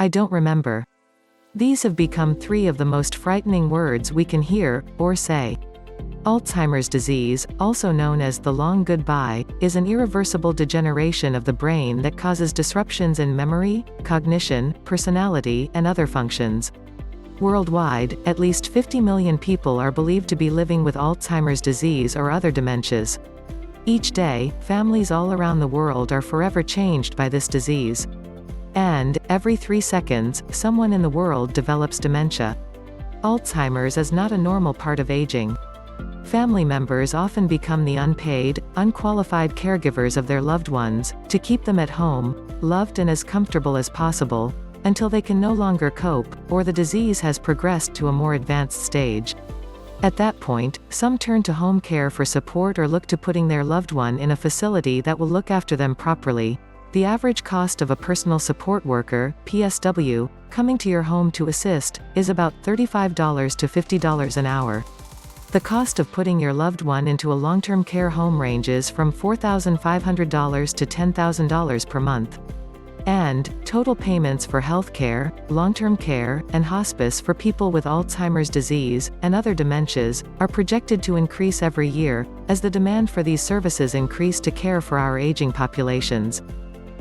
I don't remember. These have become three of the most frightening words we can hear, or say. Alzheimer's disease, also known as the long goodbye, is an irreversible degeneration of the brain that causes disruptions in memory, cognition, personality, and other functions. Worldwide, at least 50 million people are believed to be living with Alzheimer's disease or other dementias. Each day, families all around the world are forever changed by this disease. And, every 3 seconds, someone in the world develops dementia. Alzheimer's is not a normal part of aging. Family members often become the unpaid, unqualified caregivers of their loved ones, to keep them at home, loved and as comfortable as possible, until they can no longer cope, or the disease has progressed to a more advanced stage. At that point, some turn to home care for support or look to putting their loved one in a facility that will look after them properly. The average cost of a personal support worker, PSW, coming to your home to assist, is about $35 to $50 an hour. The cost of putting your loved one into a long-term care home ranges from $4,500 to $10,000 per month. And, total payments for healthcare, long-term care, and hospice for people with Alzheimer's disease, and other dementias, are projected to increase every year, as the demand for these services increase to care for our aging populations.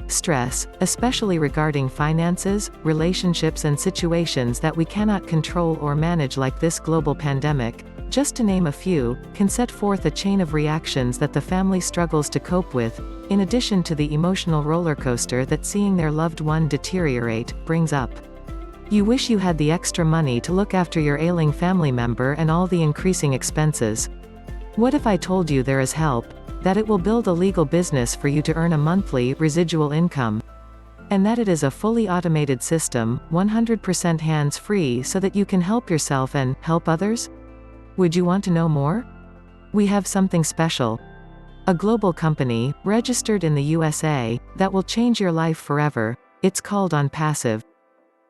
Stress, especially regarding finances, relationships and situations that we cannot control or manage like this global pandemic, just to name a few, can set forth a chain of reactions that the family struggles to cope with, in addition to the emotional roller coaster that seeing their loved one deteriorate brings up. You wish you had the extra money to look after your ailing family member and all the increasing expenses. What if I told you there is help, that it will build a legal business for you to earn a monthly residual income, and that it is a fully automated system, 100% hands-free, so that you can help yourself and help others? Would you want to know more? We have something special. A global company, registered in the USA, that will change your life forever. It's called Onpassive.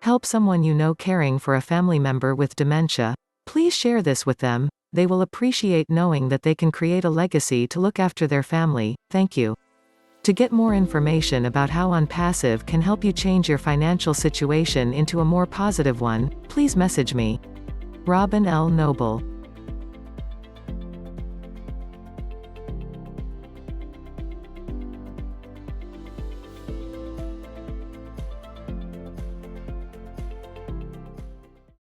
Help someone you know caring for a family member with dementia. Please share this with them. They will appreciate knowing that they can create a legacy to look after their family. Thank you. To get more information about how Onpassive can help you change your financial situation into a more positive one, please message me. Robin L. Noble.